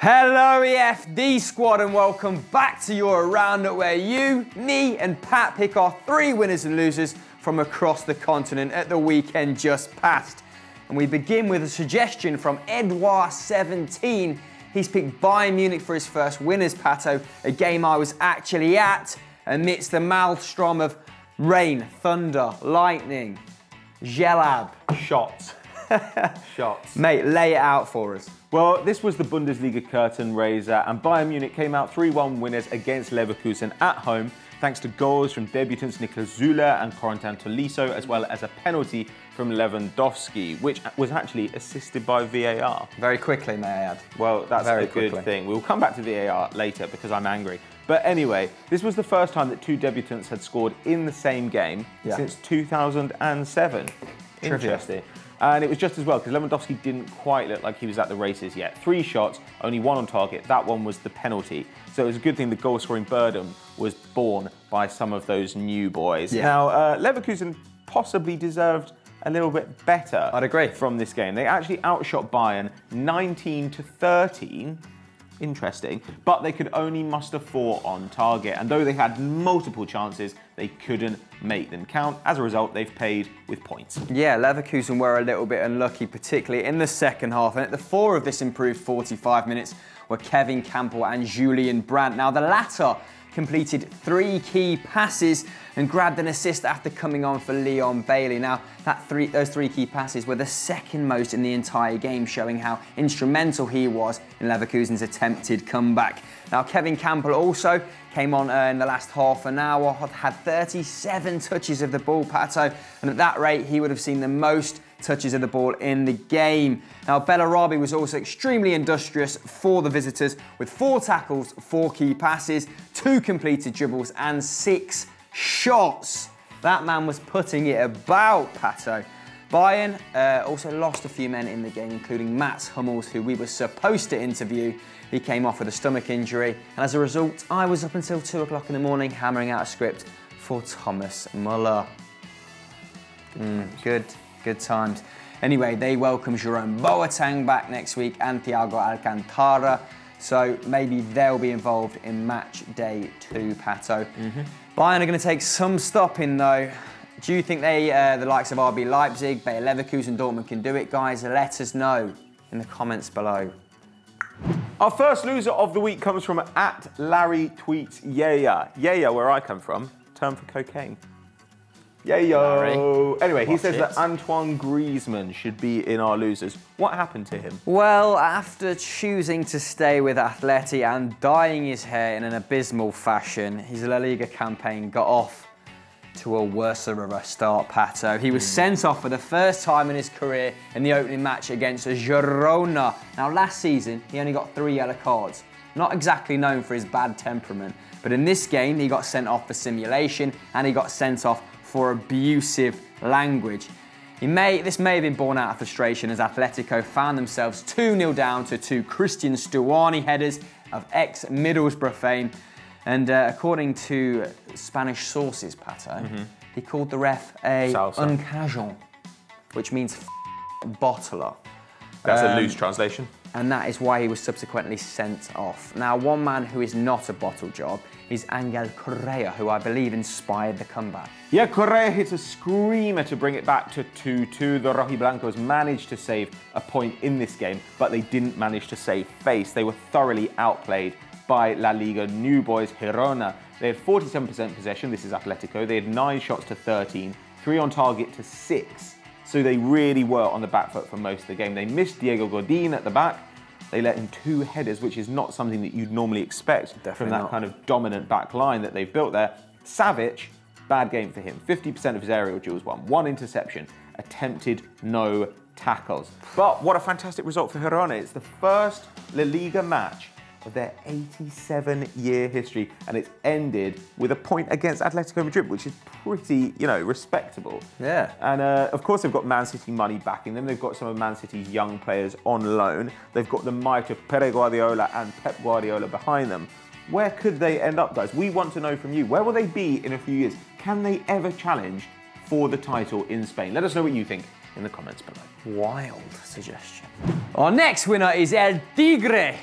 Hello EFD squad and welcome back to your roundup where you, me and Pat pick our 3 winners and losers from across the continent at the weekend just past. And we begin with a suggestion from Edouard17. He's picked Bayern Munich for his first winners, Pato, a game I was actually at amidst the maelstrom of rain, thunder, lightning, gelab. Shots. Shots. Mate, lay it out for us. Well, this was the Bundesliga curtain raiser, and Bayern Munich came out 3-1 winners against Leverkusen at home, thanks to goals from debutants Niklas Süle and Corentin Tolisso, as well as a penalty from Lewandowski, which was actually assisted by VAR. Very quickly, may I add. Well, that's a good thing. We'll come back to VAR later because I'm angry. But anyway, this was the first time that 2 debutants had scored in the same game since 2007. Interesting. And it was just as well, because Lewandowski didn't quite look like he was at the races yet. 3 shots, only 1 on target. That one was the penalty. So it was a good thing the goal-scoring burden was borne by some of those new boys. Yeah. Now, Leverkusen possibly deserved a little bit better. I'd agree. From this game. They actually outshot Bayern 19-13. Interesting. But they could only muster 4 on target. And though they had multiple chances, they couldn't make them count. As a result, they've paid with points. Yeah, Leverkusen were a little bit unlucky, particularly in the second half. And at the 4 of this improved 45 minutes were Kevin Campbell and Julian Brandt. Now, the latter completed 3 key passes and grabbed an assist after coming on for Leon Bailey. Now, those 3 key passes were the second most in the entire game, showing how instrumental he was in Leverkusen's attempted comeback. Now, Kevin Campbell also came on in the last half an hour, had 37 touches of the ball, Pato, and at that rate, he would have seen the most touches of the ball in the game. Now, Bellarabi was also extremely industrious for the visitors with 4 tackles, 4 key passes, 2 completed dribbles and 6 shots. That man was putting it about, Pato. Bayern also lost a few men in the game, including Mats Hummels, who we were supposed to interview. He came off with a stomach injury, and as a result, I was up until 2 o'clock in the morning hammering out a script for Thomas Muller. Good times. Anyway, they welcome Jerome Boateng back next week and Thiago Alcantara, so maybe they'll be involved in match day 2, Pato. Bayern are going to take some stopping though. Do you think the likes of RB Leipzig, Bayer Leverkusen, Dortmund can do it, guys? Let us know in the comments below. Our first loser of the week comes from @LarryTweetsYaya. Yaya, where I come from, term for cocaine. Yayo. Anyway, he says that Antoine Griezmann should be in our losers. What happened to him? Well, after choosing to stay with Atleti and dyeing his hair in an abysmal fashion, his La Liga campaign got off to a worse of a start, Pato. He was sent off for the first time in his career in the opening match against Girona. Now, last season, he only got 3 yellow cards. Not exactly known for his bad temperament, but in this game, he got sent off for simulation and he got sent off for abusive language. This may have been born out of frustration as Atletico found themselves 2-0 down to 2 Christian Stuani headers of ex-Middlesbrough fame. And according to Spanish sources, Pato, he called the ref a uncajon, which means bottler. That's a loose translation. And that is why he was subsequently sent off. Now, one man who is not a bottle job is Angel Correa, who I believe inspired the comeback. Yeah, Correa hit a screamer to bring it back to 2-2. The Rojiblancos managed to save a point in this game, but they didn't manage to save face. They were thoroughly outplayed by La Liga new boys Girona. They had 47% possession, this is Atletico. They had 9 shots to 13, 3 on target to 6. So they really were on the back foot for most of the game. They missed Diego Godin at the back. They let in 2 headers, which is not something that you'd normally expect from that kind of dominant back line that they've built there. Savic, bad game for him. 50% of his aerial duels won, 1 interception, attempted no tackles. But what a fantastic result for Girona. It's the first La Liga match of their 87-year history, and it's ended with a point against Atletico Madrid, which is pretty, respectable. Yeah. And of course, they've got Man City money backing them. They've got some of Man City's young players on loan. They've got the might of Pep Guardiola and Pep Guardiola behind them. Where could they end up, guys? We want to know from you. Where will they be in a few years? Can they ever challenge for the title in Spain? Let us know what you think in the comments below. Wild suggestion. Our next winner is El Tigre.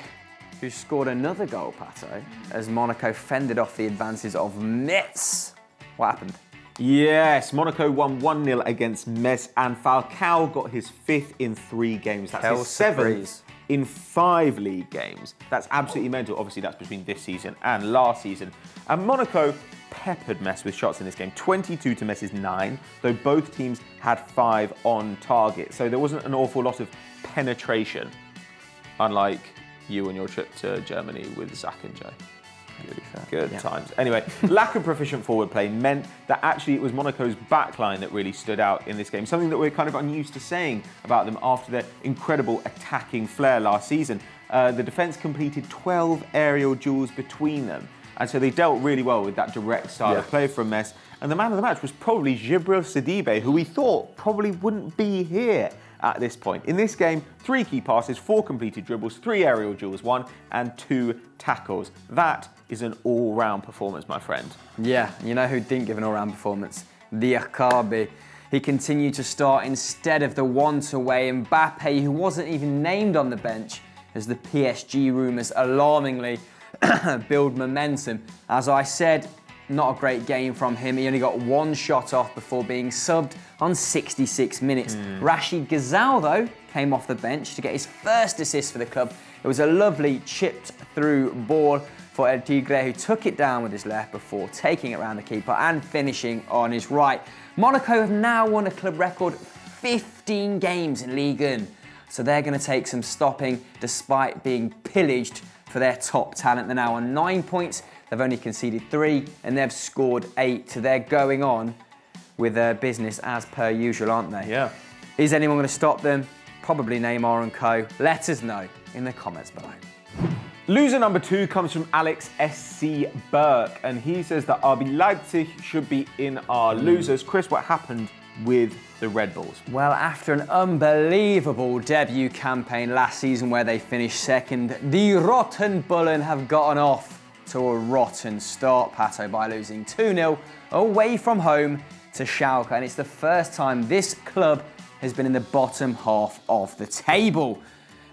who scored another goal, Pato, as Monaco fended off the advances of Metz. What happened? Yes, Monaco won 1-0 against Metz, and Falcao got his 5th in 3 games. That's his 7th in 5 league games. That's absolutely mental. Obviously, that's between this season and last season. And Monaco peppered Metz with shots in this game, 22 to Mess's 9, though both teams had 5 on target. So there wasn't an awful lot of penetration, unlike you on your trip to Germany with Zach and Joe. Good times. Anyway, lack of proficient forward play meant that actually it was Monaco's backline that really stood out in this game, something that we're kind of unused to saying about them after their incredible attacking flair last season. The defence completed 12 aerial duels between them, and so they dealt really well with that direct style of play from Metz. And the man of the match was probably Djibril Sidibe, who we thought probably wouldn't be here at this point. In this game, 3 key passes, 4 completed dribbles, 3 aerial duels won, and 2 tackles. That is an all-round performance, my friend. Yeah, you know who didn't give an all-round performance? Diakabi. He continued to start instead of the want-away Mbappe, who wasn't even named on the bench, as the PSG rumours alarmingly build momentum. As I said, not a great game from him. He only got 1 shot off before being subbed on 66 minutes. Rashid Ghazal, though, came off the bench to get his first assist for the club. It was a lovely chipped through ball for El Tigre, who took it down with his left before taking it around the keeper and finishing on his right. Monaco have now won a club record 15 games in Ligue 1. So they're going to take some stopping despite being pillaged for their top talent. They're now on 9 points. They've only conceded 3 and they've scored 8. So they're going on with their business as per usual, aren't they? Yeah. Is anyone going to stop them? Probably Neymar and co. Let us know in the comments below. Loser number 2 comes from Alex SC Burke, and he says that RB Leipzig should be in our losers. Chris, what happened with the Red Bulls? Well, after an unbelievable debut campaign last season where they finished second, the Rotten Bullen have gotten off to a rotten start, Pato, by losing 2-0 away from home to Schalke, and it's the first time this club has been in the bottom half of the table.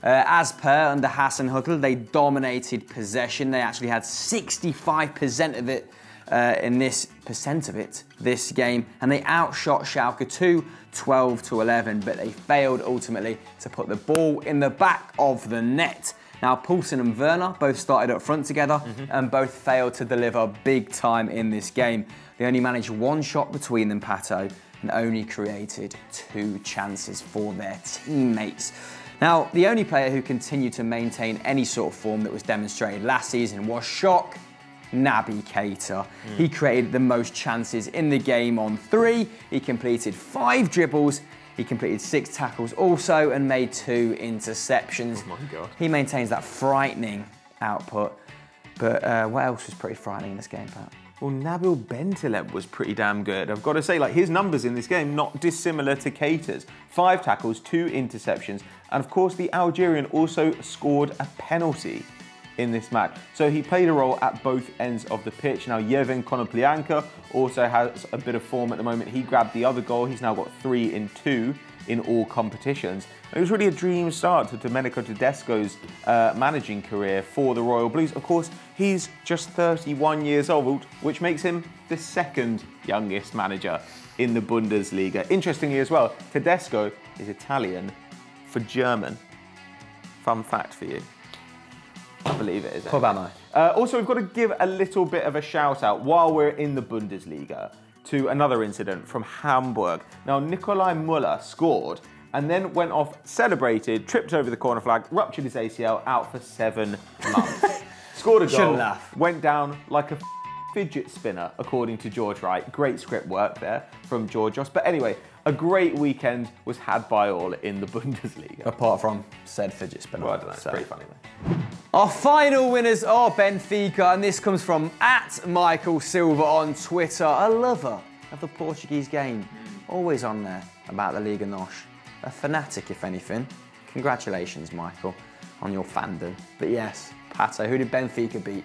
As per under Hassan Hüttl, they dominated possession. They actually had 65% of it this game, and they outshot Schalke 12-11, but they failed ultimately to put the ball in the back of the net. Now, Poulsen and Werner both started up front together and both failed to deliver big time in this game. They only managed 1 shot between them, Pato, and only created 2 chances for their teammates. Now, the only player who continued to maintain any sort of form that was demonstrated last season was shock Naby Keita. He created the most chances in the game on 3. He completed 5 dribbles. He completed 6 tackles also and made 2 interceptions. Oh my God. He maintains that frightening output. But what else was pretty frightening in this game, Pat? Well, Nabil Bentaleb was pretty damn good. I've got to say, like, his numbers in this game, not dissimilar to Keita's. 5 tackles, 2 interceptions, and of course the Algerian also scored a penalty in this match. So he played a role at both ends of the pitch. Now, Yevhen Konoplyanka also has a bit of form at the moment. He grabbed the other goal. He's now got 3 in 2 in all competitions. And it was really a dream start to Domenico Tedesco's managing career for the Royal Blues. Of course, he's just 31 years old, which makes him the 2nd youngest manager in the Bundesliga. Interestingly as well, Tedesco is Italian for German. Fun fact for you. I believe it is. Anyway. Also, we've got to give a little bit of a shout out while we're in the Bundesliga to another incident from Hamburg. Now, Nikolai Müller scored and then went off, celebrated, tripped over the corner flag, ruptured his ACL, out for 7 months. Scored a goal, Shouldn't laugh. Went down like a fidget spinner, according to George Wright. Great script work there from Georgios. But anyway, a great weekend was had by all in the Bundesliga. Apart from said fidget spinner. Well, I don't know, it's pretty funny, though. Our final winners are Benfica, and this comes from @Michael Silva on Twitter, a lover of the Portuguese game. Always on there about the Liga NOS. A fanatic, if anything. Congratulations, Michael, on your fandom. But yes, Pato, who did Benfica beat?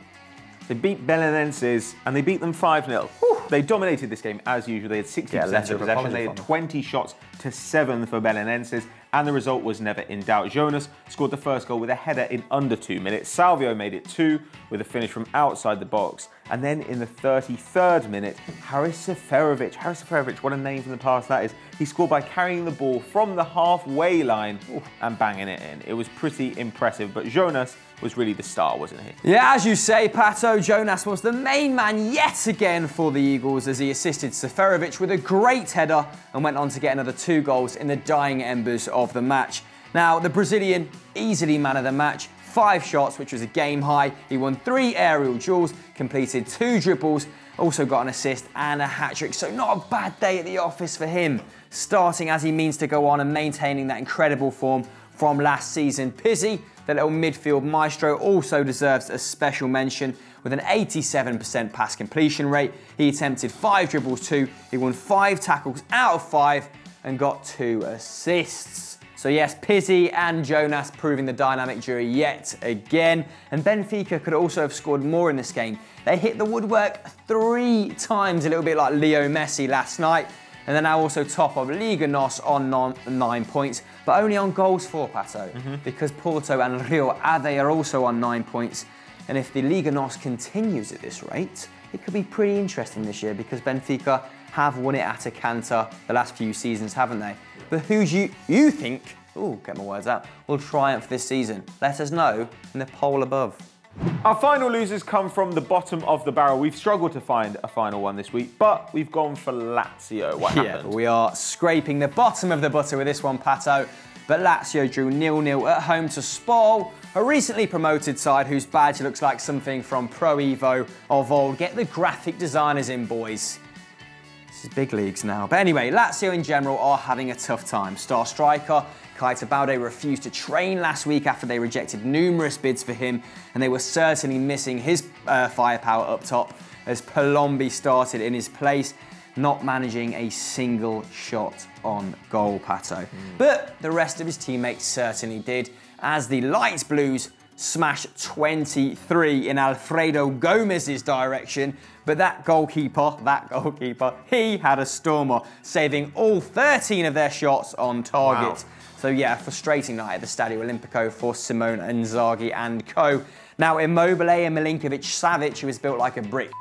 They beat Belenenses and they beat them 5-0. They dominated this game as usual. They had 60% of possession. They had 20 shots to 7 for Belenenses. and the result was never in doubt. Jonas scored the first goal with a header in under 2 minutes. Salvio made it 2 with a finish from outside the box. And then in the 33rd minute, Haris Seferovic, what a name from the past that is. He scored by carrying the ball from the halfway line and banging it in. It was pretty impressive, but Jonas was really the star, wasn't he? Yeah, as you say, Pato, Jonas was the main man yet again for the Eagles as he assisted Seferovic with a great header and went on to get another 2 goals in the dying embers of the match. Now, the Brazilian, easily man of the match, 5 shots, which was a game high. He won 3 aerial duels, completed 2 dribbles, also got an assist and a hat-trick. So not a bad day at the office for him, starting as he means to go on and maintaining that incredible form from last season. Pizzi, the little midfield maestro, also deserves a special mention with an 87% pass completion rate. He attempted 5 dribbles too. He won 5 tackles out of 5 and got 2 assists. So yes, Pizzi and Jonas proving the dynamic duo yet again. And Benfica could also have scored more in this game. They hit the woodwork 3 times, a little bit like Leo Messi last night. And they're now also top of Liga NOS on 9 points, but only on goals for, Pato, because Porto and Rio Ave are also on 9 points. And if the Liga NOS continues at this rate, it could be pretty interesting this year because Benfica have won it at a canter the last few seasons, haven't they? But who do you think, get my words out, will triumph this season? Let us know in the poll above. Our final losers come from the bottom of the barrel. We've struggled to find a final one this week, but we've gone for Lazio. What happened? We are scraping the bottom of the butter with this one, Pato. But Lazio drew 0-0 at home to Spal, a recently promoted side whose badge looks like something from Pro Evo of old. Get the graphic designers in, boys. This is big leagues now. But anyway, Lazio in general are having a tough time. Star striker Keita Balde refused to train last week after they rejected numerous bids for him, and they were certainly missing his firepower up top as Palombi started in his place, not managing a single shot on goal, Pato. But the rest of his teammates certainly did, as the Light Blues smashed 23 in Alfredo Gomez's direction. But that goalkeeper, he had a stormer, saving all 13 of their shots on target. Wow. So yeah, frustrating night at the Stadio Olimpico for Simone Inzaghi and co. Now Immobile and Milinkovic-Savic, who is built like a brick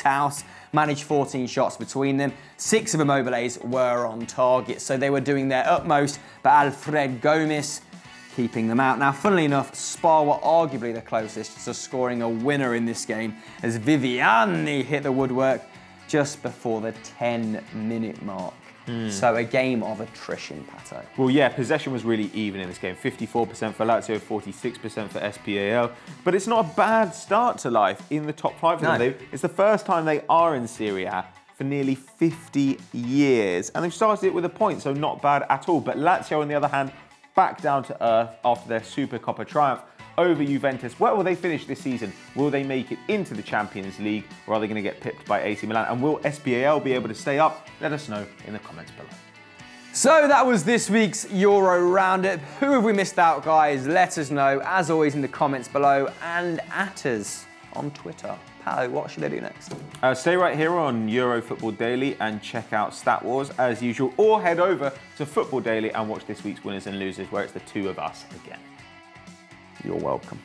house, managed 14 shots between them. 6 of Immobile's were on target, so they were doing their utmost, but Alfred Gomez keeping them out. Now, funnily enough, Spal were arguably the closest to scoring a winner in this game as Viviani hit the woodwork just before the 10-minute mark. So a game of attrition, Pato. Well, yeah, possession was really even in this game. 54% for Lazio, 46% for SPAL. But it's not a bad start to life in the top 5 for them. It's the first time they are in Serie A for nearly 50 years. And they've started it with a point, so not bad at all. But Lazio, on the other hand, back down to earth after their Supercoppa triumph over Juventus. Where will they finish this season? Will they make it into the Champions League, or are they going to get pipped by AC Milan? And will SPAL be able to stay up? Let us know in the comments below. So that was this week's Euro Roundup. Who have we missed out, guys? Let us know, as always, in the comments below and at us on Twitter. Paolo, what should they do next? Stay right here on Euro Football Daily and check out Stat Wars as usual, or head over to Football Daily and watch this week's winners and losers, where it's the 2 of us again. You're welcome.